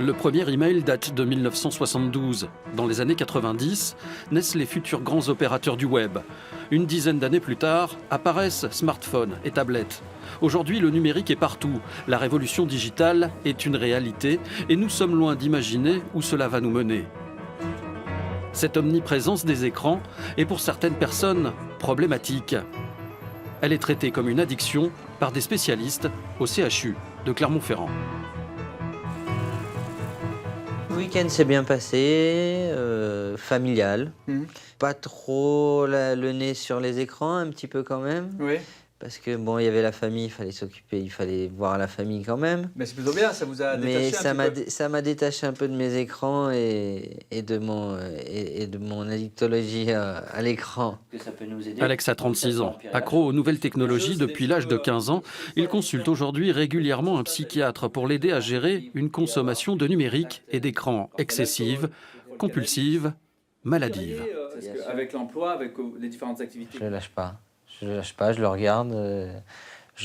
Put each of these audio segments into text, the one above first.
Le premier email date de 1972. Dans les années 90, naissent les futurs grands opérateurs du web. Une dizaine d'années plus tard, apparaissent smartphones et tablettes. Aujourd'hui, le numérique est partout. La révolution digitale est une réalité et nous sommes loin d'imaginer où cela va nous mener. Cette omniprésence des écrans est pour certaines personnes problématique. Elle est traitée comme une addiction par des spécialistes au CHU de Clermont-Ferrand. Le week-end s'est bien passé, familial. Pas trop le nez sur les écrans, un petit peu quand même. Oui. Parce que bon, il y avait la famille, il fallait s'occuper, il fallait voir la famille quand même. Mais c'est plutôt bien, ça vous a détaché Mais ça m'a détaché un peu de mes écrans et de mon addictologie à l'écran. Alex a 36 ans. Accro aux nouvelles technologies depuis l'âge de 15 ans, il consulte aujourd'hui régulièrement un psychiatre pour l'aider à gérer une consommation de numérique et d'écran excessive, compulsive, maladive. Avec l'emploi, avec les différentes activités. Je ne lâche pas. Je le regarde.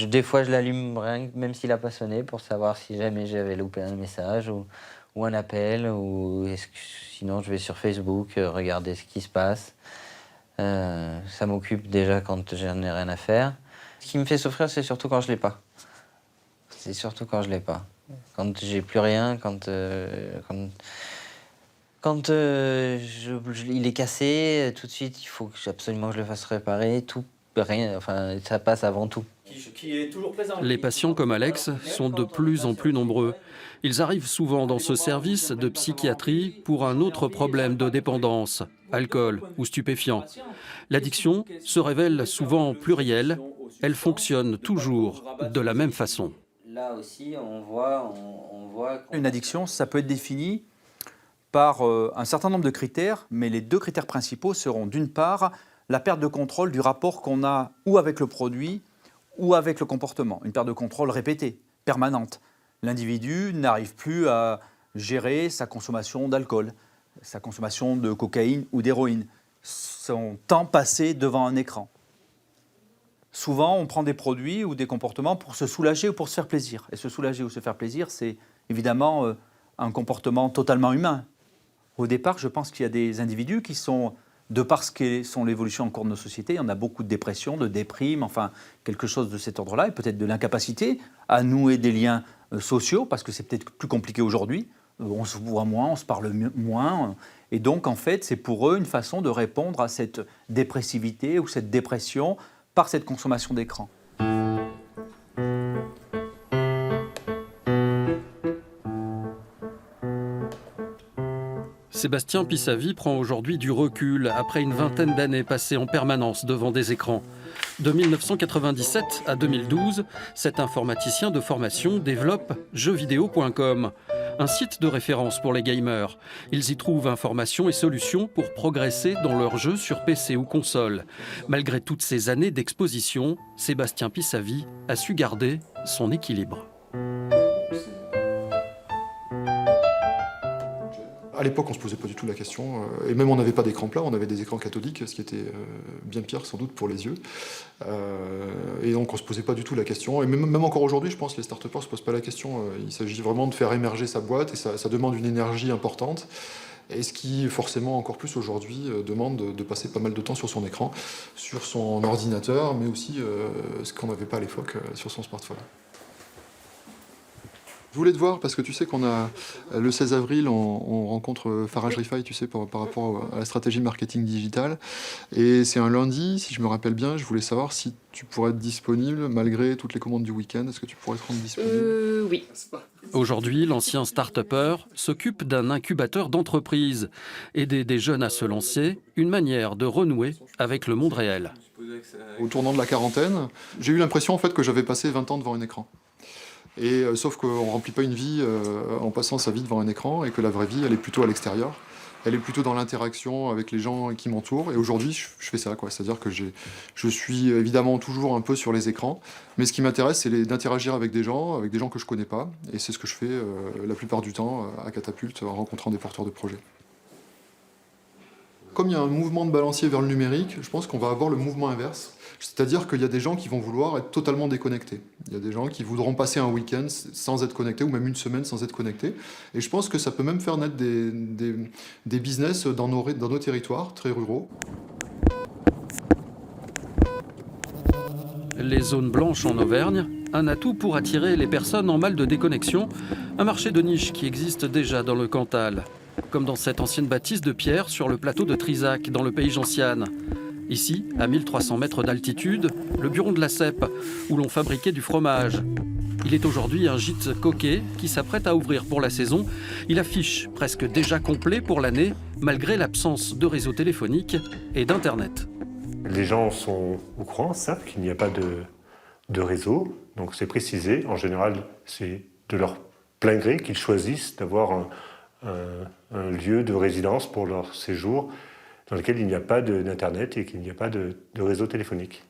Des fois, je l'allume rien, même s'il n'a pas sonné, pour savoir si jamais j'avais loupé un message ou un appel. Sinon, je vais sur Facebook regarder ce qui se passe. Ça m'occupe déjà quand je n'ai rien à faire. Ce qui me fait souffrir, c'est surtout quand je ne l'ai pas. C'est surtout quand je ne l'ai pas. Quand j'ai plus rien, quand il est cassé, tout de suite, il faut absolument que je le fasse réparer. Ça passe avant tout. Qui est toujours présent. Les patients comme Alex sont de plus en plus nombreux. Ils arrivent souvent dans ce service de psychiatrie pour un autre problème de dépendance, alcool ou stupéfiants. L'addiction se révèle souvent plurielle. Elle fonctionne toujours de la même façon. Là aussi, on voit Une addiction, ça peut être défini par un certain nombre de critères, mais les deux critères principaux seront d'une part la perte de contrôle du rapport qu'on a ou avec le produit ou avec le comportement. Une perte de contrôle répétée, permanente. L'individu n'arrive plus à gérer sa consommation d'alcool, sa consommation de cocaïne ou d'héroïne, son temps passé devant un écran. Souvent, on prend des produits ou des comportements pour se soulager ou pour se faire plaisir. Et se soulager ou se faire plaisir, c'est évidemment un comportement totalement humain. Au départ, je pense qu'il y a des individus qui sont, de par ce qu'est l'évolution en cours de nos sociétés, il y en a beaucoup de dépression, de déprime, enfin quelque chose de cet ordre-là, et peut-être de l'incapacité à nouer des liens sociaux, parce que c'est peut-être plus compliqué aujourd'hui. On se voit moins, on se parle moins. Et donc, en fait, c'est pour eux une façon de répondre à cette dépressivité ou cette dépression par cette consommation d'écran. Sébastien Pissavi prend aujourd'hui du recul après une vingtaine d'années passées en permanence devant des écrans. De 1997 à 2012, cet informaticien de formation développe jeuxvideo.com, un site de référence pour les gamers. Ils y trouvent informations et solutions pour progresser dans leurs jeux sur PC ou console. Malgré toutes ces années d'exposition, Sébastien Pissavi a su garder son équilibre. À l'époque, on ne se posait pas du tout la question, et même on n'avait pas d'écran plat, on avait des écrans cathodiques, ce qui était bien pire sans doute pour les yeux. Et donc on ne se posait pas du tout la question, et même encore aujourd'hui, je pense que les start-upers ne se posent pas la question. Il s'agit vraiment de faire émerger sa boîte, et ça demande une énergie importante, et ce qui forcément encore plus aujourd'hui demande de passer pas mal de temps sur son écran, sur son ordinateur, mais aussi ce qu'on n'avait pas à l'époque sur son smartphone. Je voulais te voir parce que tu sais qu'on a le 16 avril, on rencontre Farage Rifai, tu sais, par rapport à la stratégie de marketing digital. Et c'est un lundi, si je me rappelle bien, je voulais savoir si tu pourrais être disponible malgré toutes les commandes du week-end. Est-ce que tu pourrais te rendre disponible ? Oui. Aujourd'hui, l'ancien start-upper s'occupe d'un incubateur d'entreprise. Aider des jeunes à se lancer, une manière de renouer avec le monde réel. Au tournant de la quarantaine, j'ai eu l'impression en fait que j'avais passé 20 ans devant un écran. Et sauf qu'on ne remplit pas une vie en passant sa vie devant un écran et que la vraie vie, elle est plutôt à l'extérieur. Elle est plutôt dans l'interaction avec les gens qui m'entourent. Et aujourd'hui, je fais ça, quoi. C'est-à-dire que je suis évidemment toujours un peu sur les écrans. Mais ce qui m'intéresse, c'est d'interagir avec des gens que je ne connais pas. Et c'est ce que je fais la plupart du temps à Catapulte, en rencontrant des porteurs de projets. comme il y a un mouvement de balancier vers le numérique, je pense qu'on va avoir le mouvement inverse. C'est-à-dire qu'il y a des gens qui vont vouloir être totalement déconnectés. Il y a des gens qui voudront passer un week-end sans être connectés, ou même une semaine sans être connectés. Et je pense que ça peut même faire naître des business dans nos territoires très ruraux. Les zones blanches en Auvergne, un atout pour attirer les personnes en mal de déconnexion, un marché de niche qui existe déjà dans le Cantal, comme dans cette ancienne bâtisse de pierre sur le plateau de Trizac, dans le pays Gentiane. Ici, à 1300 mètres d'altitude, le bureau de la CEP, où l'on fabriquait du fromage. Il est aujourd'hui un gîte coquet qui s'apprête à ouvrir pour la saison. Il affiche presque déjà complet pour l'année, malgré l'absence de réseau téléphonique et d'Internet. Les gens sont au courant, savent qu'il n'y a pas de réseau, donc c'est précisé. En général, c'est de leur plein gré qu'ils choisissent d'avoir un lieu de résidence pour leur séjour dans lequel il n'y a pas d'Internet et qu'il n'y a pas de réseau téléphonique.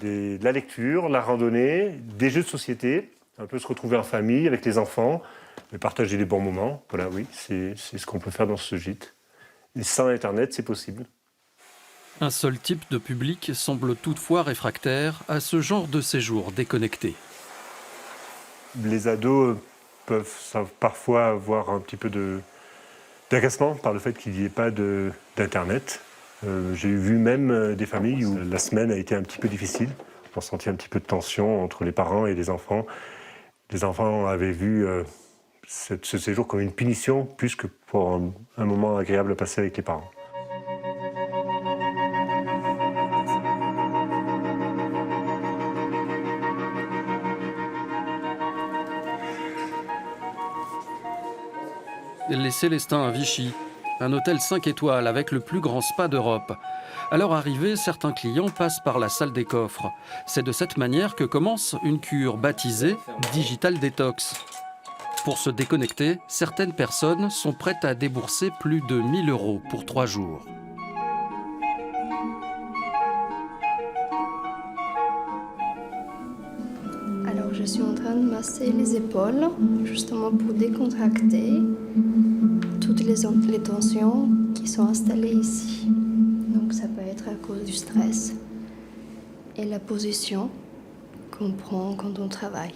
De la lecture, la randonnée, des jeux de société, un peu se retrouver en famille avec les enfants, partager des bons moments. Voilà, oui, c'est ce qu'on peut faire dans ce gîte. Et sans Internet, c'est possible. Un seul type de public semble toutefois réfractaire à ce genre de séjour déconnecté. Les ados peuvent parfois avoir un petit peu d'agacement par le fait qu'il n'y ait pas d'Internet. J'ai vu même des familles où la semaine a été un petit peu difficile. On sentit un petit peu de tension entre les parents et les enfants. Les enfants avaient vu ce séjour comme une punition plus que pour un moment agréable à passer avec les parents. Les Célestins à Vichy, un hôtel 5 étoiles avec le plus grand spa d'Europe. À leur arrivée, certains clients passent par la salle des coffres. C'est de cette manière que commence une cure baptisée Digital Detox. Pour se déconnecter, certaines personnes sont prêtes à débourser plus de 1 000 € pour 3 jours. Alors je suis en train de masser les épaules, justement pour décontracter toutes les tensions qui sont installées ici. Donc ça peut être à cause du stress et la position qu'on prend quand on travaille.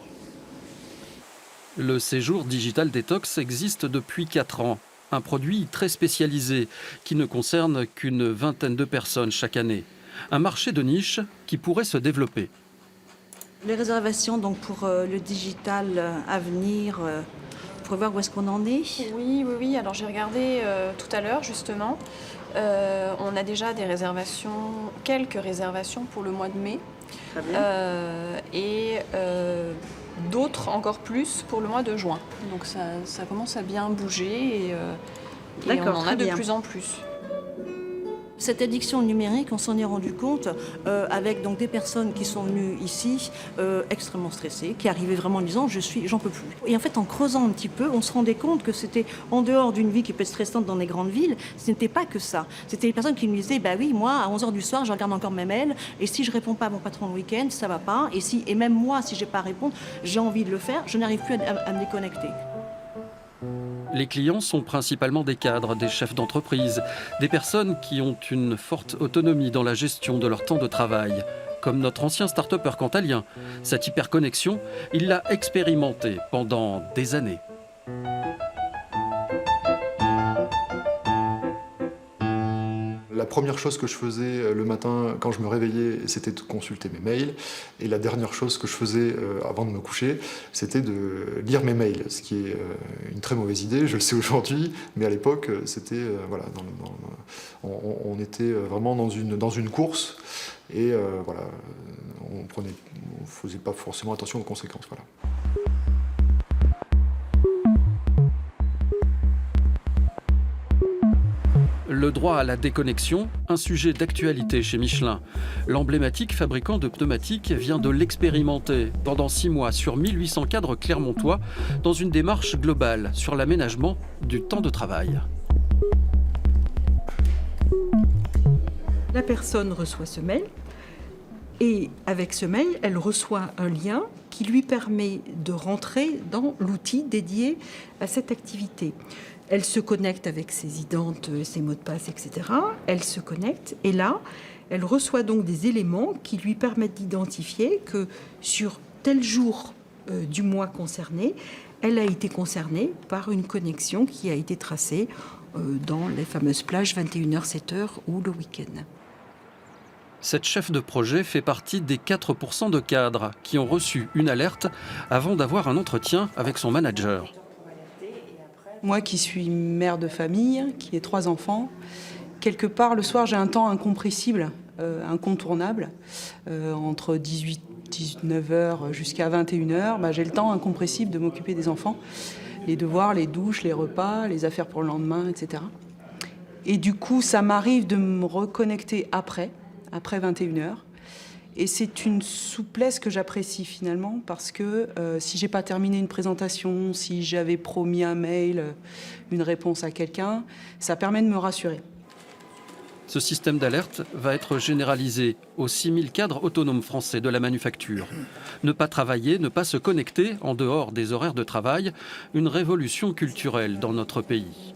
Le séjour Digital Detox existe depuis 4 ans. Un produit très spécialisé qui ne concerne qu'une vingtaine de personnes chaque année. Un marché de niche qui pourrait se développer. Les réservations donc pour le digital à venir, pour voir où est-ce qu'on en est. Oui. Alors j'ai regardé tout à l'heure justement. On a déjà des réservations, quelques réservations pour le mois de mai. Très bien. D'autres encore plus pour le mois de juin. Donc ça commence à bien bouger et on en a de plus en plus. Cette addiction numérique, on s'en est rendu compte avec donc des personnes qui sont venues ici extrêmement stressées, qui arrivaient vraiment en disant j'en peux plus. Et en fait, en creusant un petit peu, on se rendait compte que c'était en dehors d'une vie qui peut être stressante dans les grandes villes, ce n'était pas que ça. C'était les personnes qui nous disaient bah oui, moi à 11h du soir, je regarde encore mes mails et si je réponds pas à mon patron le week-end, ça va pas. Et même moi, si j'ai pas à répondre, j'ai envie de le faire, je n'arrive plus à me déconnecter. Les clients sont principalement des cadres, des chefs d'entreprise, des personnes qui ont une forte autonomie dans la gestion de leur temps de travail. Comme notre ancien start-upper cantalien, cette hyperconnexion, il l'a expérimentée pendant des années. La première chose que je faisais le matin quand je me réveillais, c'était de consulter mes mails. Et la dernière chose que je faisais avant de me coucher, c'était de lire mes mails. Ce qui est une très mauvaise idée, je le sais aujourd'hui, mais à l'époque, c'était voilà, on était vraiment dans une course et voilà, on faisait pas forcément attention aux conséquences. Voilà. Le droit à la déconnexion, un sujet d'actualité chez Michelin. L'emblématique fabricant de pneumatiques vient de l'expérimenter pendant 6 mois sur 1800 cadres clermontois dans une démarche globale sur l'aménagement du temps de travail. La personne reçoit ce mail et avec ce mail, elle reçoit un lien qui lui permet de rentrer dans l'outil dédié à cette activité. Elle se connecte avec ses identes, ses mots de passe, etc. Elle se connecte et là, elle reçoit donc des éléments qui lui permettent d'identifier que sur tel jour du mois concerné, elle a été concernée par une connexion qui a été tracée dans les fameuses plages 21h, 7h ou le week-end. Cette chef de projet fait partie des 4% de cadres qui ont reçu une alerte avant d'avoir un entretien avec son manager. Moi qui suis mère de famille, qui ai 3 enfants, quelque part le soir j'ai un temps incompressible, incontournable, entre 19h jusqu'à 21h, j'ai le temps incompressible de m'occuper des enfants, les devoirs, les douches, les repas, les affaires pour le lendemain, etc. Et du coup ça m'arrive de me reconnecter après 21h. Et c'est une souplesse que j'apprécie finalement parce que si j'ai pas terminé une présentation, si j'avais promis un mail, une réponse à quelqu'un, ça permet de me rassurer. Ce système d'alerte va être généralisé aux 6000 cadres autonomes français de la manufacture. Ne pas travailler, ne pas se connecter en dehors des horaires de travail, une révolution culturelle dans notre pays.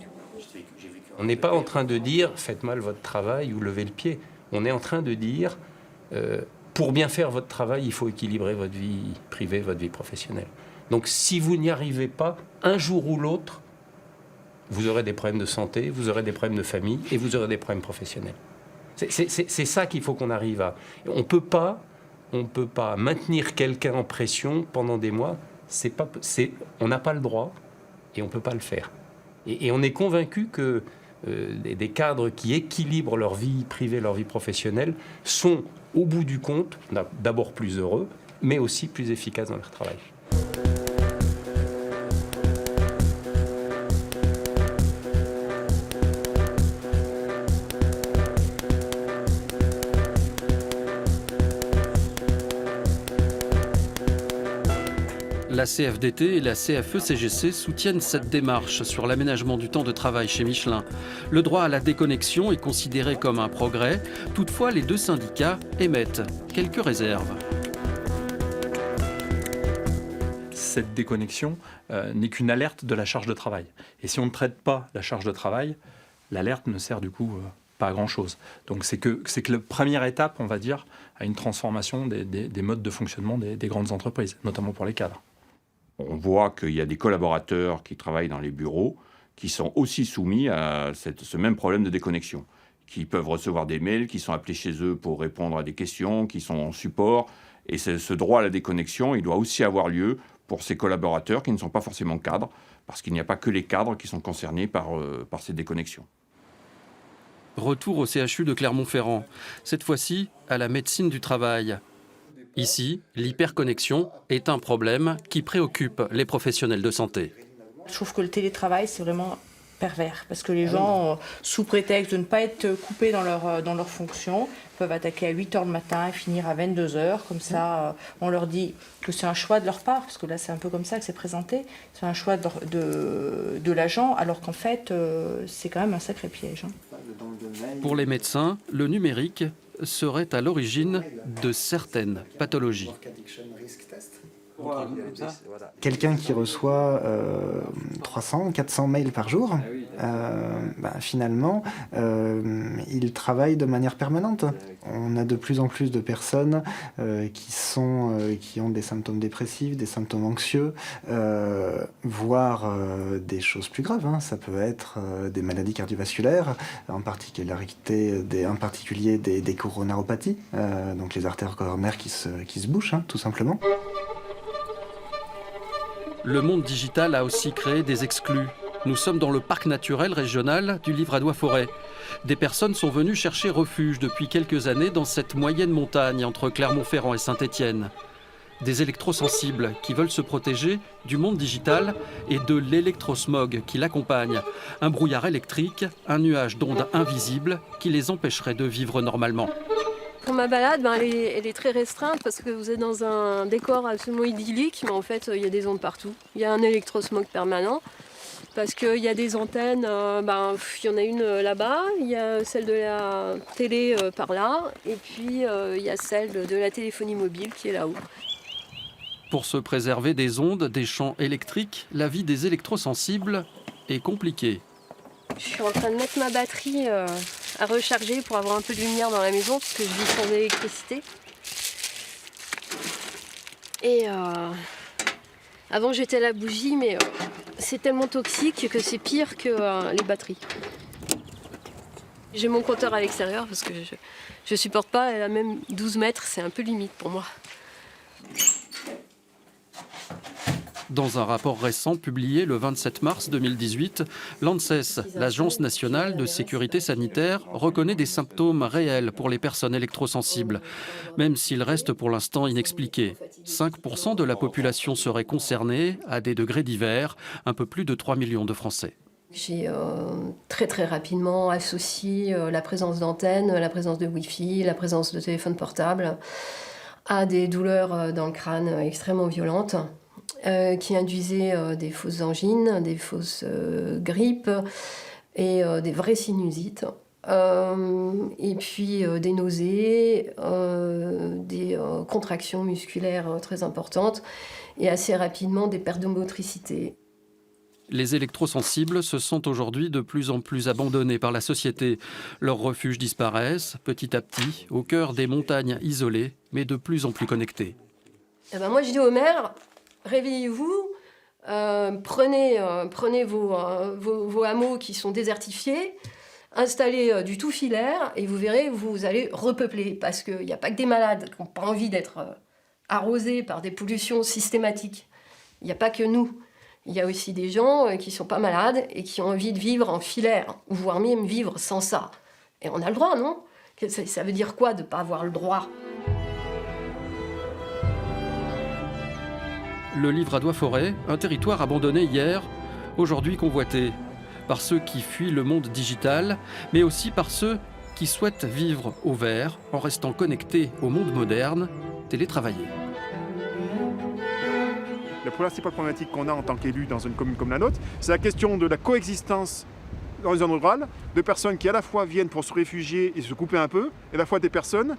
On n'est pas en train de dire « faites mal votre travail » ou « levez le pied ». On est en train de dire pour bien faire votre travail, il faut équilibrer votre vie privée, votre vie professionnelle. Donc si vous n'y arrivez pas, un jour ou l'autre, vous aurez des problèmes de santé, vous aurez des problèmes de famille et vous aurez des problèmes professionnels. C'est ça qu'il faut qu'on arrive à. On peut pas maintenir quelqu'un en pression pendant des mois. On n'a pas le droit et on ne peut pas le faire. Et on est convaincu que des cadres qui équilibrent leur vie privée, leur vie professionnelle, sont au bout du compte d'abord plus heureux, mais aussi plus efficaces dans leur travail. La CFDT et la CFE-CGC soutiennent cette démarche sur l'aménagement du temps de travail chez Michelin. Le droit à la déconnexion est considéré comme un progrès. Toutefois, les 2 syndicats émettent quelques réserves. Cette déconnexion n'est qu'une alerte de la charge de travail. Et si on ne traite pas la charge de travail, l'alerte ne sert du coup pas à grand-chose. Donc c'est que la première étape, on va dire, à une transformation des modes de fonctionnement des grandes entreprises, notamment pour les cadres. On voit qu'il y a des collaborateurs qui travaillent dans les bureaux qui sont aussi soumis à ce même problème de déconnexion, qui peuvent recevoir des mails, qui sont appelés chez eux pour répondre à des questions, qui sont en support. Et ce droit à la déconnexion, il doit aussi avoir lieu pour ces collaborateurs qui ne sont pas forcément cadres, parce qu'il n'y a pas que les cadres qui sont concernés par ces déconnexions. Retour au CHU de Clermont-Ferrand, cette fois-ci à la médecine du travail. Ici, l'hyperconnexion est un problème qui préoccupe les professionnels de santé. Je trouve que le télétravail, c'est vraiment pervers, parce que les gens, sous prétexte de ne pas être coupés dans leur fonction, peuvent attaquer à 8h le matin et finir à 22h. Comme ça, on leur dit que c'est un choix de leur part, parce que là, c'est un peu comme ça que c'est présenté. C'est un choix de l'agent, alors qu'en fait, c'est quand même un sacré piège. Pour les médecins, le numérique serait à l'origine de certaines pathologies. Quelqu'un qui reçoit 300, 400 mails par jour, finalement, il travaille de manière permanente. On a de plus en plus de personnes qui ont des symptômes dépressifs, des symptômes anxieux, voire des choses plus graves. Ça peut être des maladies cardiovasculaires, en particulier des coronaropathies, donc les artères coronaires qui se bouchent, tout simplement. Le monde digital a aussi créé des exclus. Nous sommes dans le parc naturel régional du Livradois-Forêt. Des personnes sont venues chercher refuge depuis quelques années dans cette moyenne montagne entre Clermont-Ferrand et Saint-Étienne. Des électrosensibles qui veulent se protéger du monde digital et de l'électrosmog qui l'accompagne. Un brouillard électrique, un nuage d'ondes invisibles qui les empêcherait de vivre normalement. Pour ma balade, elle est très restreinte parce que vous êtes dans un décor absolument idyllique, mais en fait, il y a des ondes partout. Il y a un électrosmog permanent parce qu'il y a des antennes, il y en a une là-bas, il y a celle de la télé par là, et puis il y a celle de la téléphonie mobile qui est là-haut. Pour se préserver des ondes, des champs électriques, la vie des électrosensibles est compliqué. Je suis en train de mettre ma batterie à recharger pour avoir un peu de lumière dans la maison parce que je vis sans électricité. Et avant j'étais à la bougie, mais c'est tellement toxique que c'est pire que les batteries. J'ai mon compteur à l'extérieur parce que je supporte pas, elle a même 12 mètres, c'est un peu limite pour moi. Dans un rapport récent publié le 27 mars 2018, l'ANSES, l'Agence nationale de sécurité sanitaire, reconnaît des symptômes réels pour les personnes électrosensibles, même s'ils restent pour l'instant inexpliqués. 5% de la population serait concernée à des degrés divers, un peu plus de 3 millions de Français. J'ai très rapidement associé la présence d'antennes, la présence de Wi-Fi, la présence de téléphone portable à des douleurs dans le crâne extrêmement violentes. Qui induisaient des fausses angines, des fausses grippes et des vraies sinusites. Et puis des nausées, des contractions musculaires très importantes et assez rapidement des pertes de motricité. Les électrosensibles se sentent aujourd'hui de plus en plus abandonnés par la société. Leurs refuges disparaissent petit à petit au cœur des montagnes isolées, mais de plus en plus connectées. Eh ben moi je dis aux maires, réveillez-vous, prenez vos hameaux qui sont désertifiés, installez du tout filaire et vous verrez, vous allez repeupler. Parce qu'il n'y a pas que des malades qui n'ont pas envie d'être arrosés par des pollutions systématiques. Il n'y a pas que nous. Il y a aussi des gens qui ne sont pas malades et qui ont envie de vivre en filaire, voire même vivre sans ça. Et on a le droit, non ? Ça veut dire quoi de ne pas avoir le droit ? Le Livradois-Forêt, un territoire abandonné hier, aujourd'hui convoité par ceux qui fuient le monde digital, mais aussi par ceux qui souhaitent vivre au vert en restant connectés au monde moderne, télétravailler. La principale problématique qu'on a en tant qu'élu dans une commune comme la nôtre, c'est la question de la coexistence dans les zones rurales, de personnes qui à la fois viennent pour se réfugier et se couper un peu, et à la fois des personnes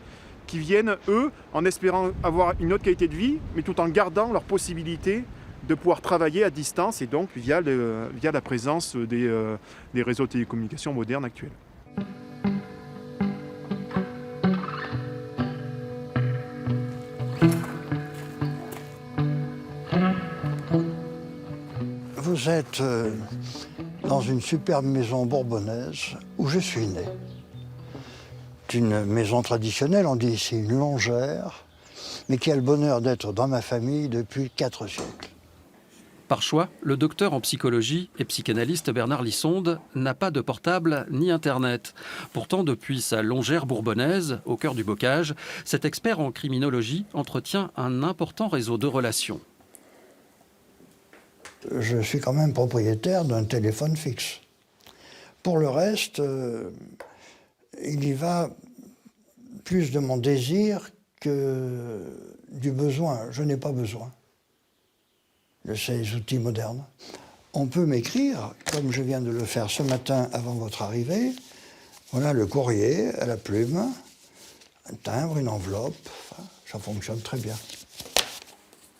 qui viennent, eux, en espérant avoir une autre qualité de vie, mais tout en gardant leur possibilité de pouvoir travailler à distance et donc via la présence des réseaux de télécommunications modernes actuels. Vous êtes dans une superbe maison bourbonnaise où je suis né. C'est une maison traditionnelle, on dit ici une longère, mais qui a le bonheur d'être dans ma famille depuis 4 siècles. Par choix, le docteur en psychologie et psychanalyste Bernard Lissonde n'a pas de portable ni Internet. Pourtant, depuis sa longère bourbonnaise, au cœur du bocage, cet expert en criminologie entretient un important réseau de relations. Je suis quand même propriétaire d'un téléphone fixe. Pour le reste, il y va plus de mon désir que du besoin. Je n'ai pas besoin de ces outils modernes. On peut m'écrire, comme je viens de le faire ce matin avant votre arrivée. Voilà le courrier à la plume, un timbre, une enveloppe. Ça fonctionne très bien.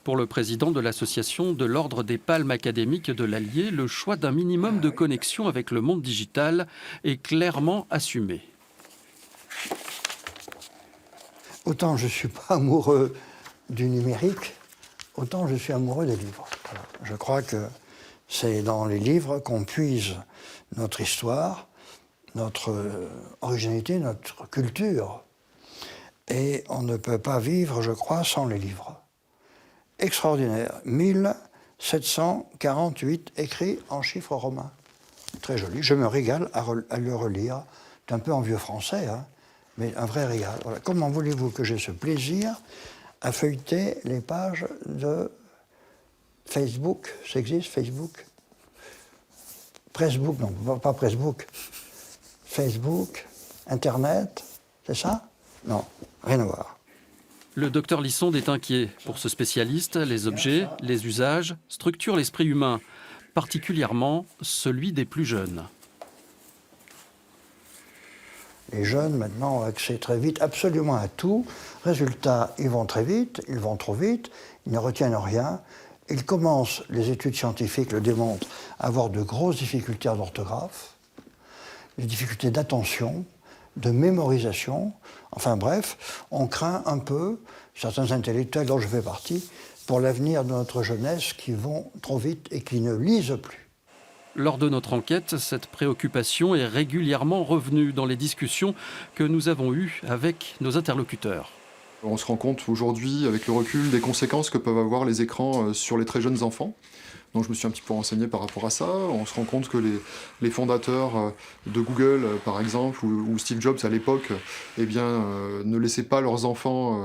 Pour le président de l'association de l'Ordre des Palmes académiques de l'Allier, le choix d'un minimum de connexion avec le monde digital est clairement assumé. Autant je ne suis pas amoureux du numérique, autant je suis amoureux des livres. Voilà. Je crois que c'est dans les livres qu'on puise notre histoire, notre originalité, notre culture. Et on ne peut pas vivre, je crois, sans les livres. Extraordinaire. 1748 écrits en chiffres romains. Très joli. Je me régale à le relire. C'est un peu en vieux français, hein, mais un vrai régal. Voilà. Comment voulez-vous que j'ai ce plaisir à feuilleter les pages de Facebook? Ça existe, Facebook? Pressbook, non, pas Pressbook. Facebook, Internet, c'est ça? Non, rien à voir. Le docteur Lissonde est inquiet. Pour ce spécialiste, les objets, les usages structurent l'esprit humain, particulièrement celui des plus jeunes. Les jeunes, maintenant, ont accès très vite absolument à tout. Résultat, ils vont très vite, ils vont trop vite, ils ne retiennent rien. Ils commencent, les études scientifiques le démontrent, à avoir de grosses difficultés d'orthographe, des difficultés d'attention, de mémorisation. Enfin bref, on craint un peu, certains intellectuels dont je fais partie, pour l'avenir de notre jeunesse qui vont trop vite et qui ne lisent plus. Lors de notre enquête, cette préoccupation est régulièrement revenue dans les discussions que nous avons eues avec nos interlocuteurs. On se rend compte aujourd'hui, avec le recul, des conséquences que peuvent avoir les écrans sur les très jeunes enfants. Donc je me suis un petit peu renseigné par rapport à ça. On se rend compte que les fondateurs de Google, par exemple, ou Steve Jobs à l'époque, ne laissaient pas leurs enfants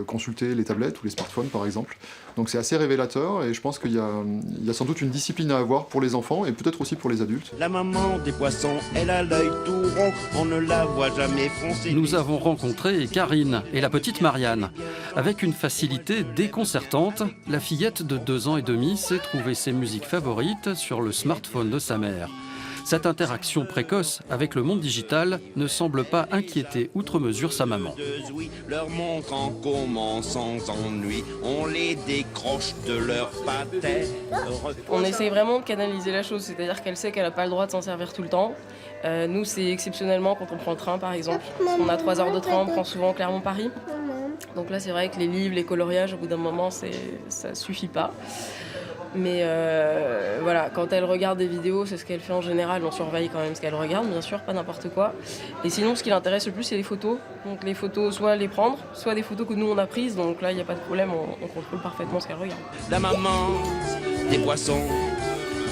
consulter les tablettes ou les smartphones, par exemple. Donc c'est assez révélateur et je pense qu'il y a sans doute une discipline à avoir pour les enfants et peut-être aussi pour les adultes. La maman des poissons, elle a l'œil tout rond, on ne la voit jamais foncer. Nous avons rencontré Karine et la petite Marianne. Avec une facilité déconcertante, la fillette de 2 ans et demi sait trouver ses musiques favorites sur le smartphone de sa mère. Cette interaction précoce avec le monde digital ne semble pas inquiéter outre mesure sa maman. Leur montre en comment sans ennui, on les décroche de leur pâté. On essaye vraiment de canaliser la chose, c'est-à-dire qu'elle sait qu'elle n'a pas le droit de s'en servir tout le temps. Nous, c'est exceptionnellement quand on prend le train, par exemple. Parce qu'on a 3 heures de train, on prend souvent Clermont-Paris. Donc là, c'est vrai que les livres, les coloriages, au bout d'un moment, ça suffit pas. Mais voilà, quand elle regarde des vidéos, c'est ce qu'elle fait en général. On surveille quand même ce qu'elle regarde, bien sûr, pas n'importe quoi. Et sinon, ce qui l'intéresse le plus, c'est les photos. Donc les photos, soit les prendre, soit des photos que nous, on a prises. Donc là, il n'y a pas de problème, on contrôle parfaitement ce qu'elle regarde. La maman des poissons,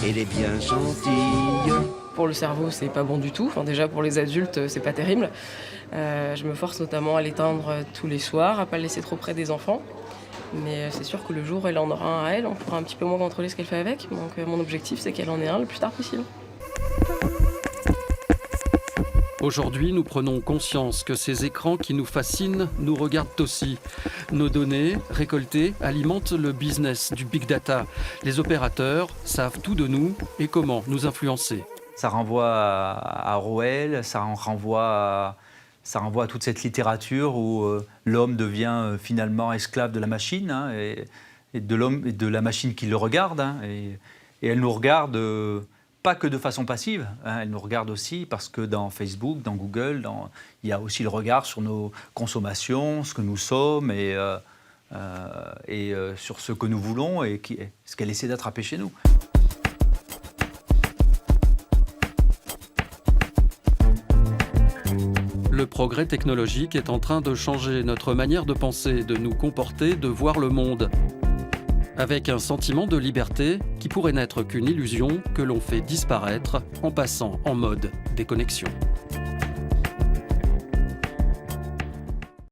elle est bien gentille. Pour le cerveau, c'est pas bon du tout. Enfin, déjà, pour les adultes, c'est pas terrible. Je me force notamment à l'éteindre tous les soirs, à pas le laisser trop près des enfants. Mais c'est sûr que le jour où elle en aura un à elle, on pourra un petit peu moins contrôler ce qu'elle fait avec. Donc mon objectif, c'est qu'elle en ait un le plus tard possible. Aujourd'hui, nous prenons conscience que ces écrans qui nous fascinent nous regardent aussi. Nos données récoltées alimentent le business du big data. Les opérateurs savent tout de nous et comment nous influencer. Ça renvoie à Orwell, ça renvoie à toute cette littérature où l'homme devient finalement esclave de la machine, hein, et de l'homme et de la machine qui le regarde. Hein, et elle nous regarde pas que de façon passive, hein, elle nous regarde aussi parce que dans Facebook, dans Google, il y a aussi le regard sur nos consommations, ce que nous sommes et sur ce que nous voulons et ce qu'elle essaie d'attraper chez nous. Le progrès technologique est en train de changer notre manière de penser, de nous comporter, de voir le monde. Avec un sentiment de liberté qui pourrait n'être qu'une illusion que l'on fait disparaître en passant en mode déconnexion.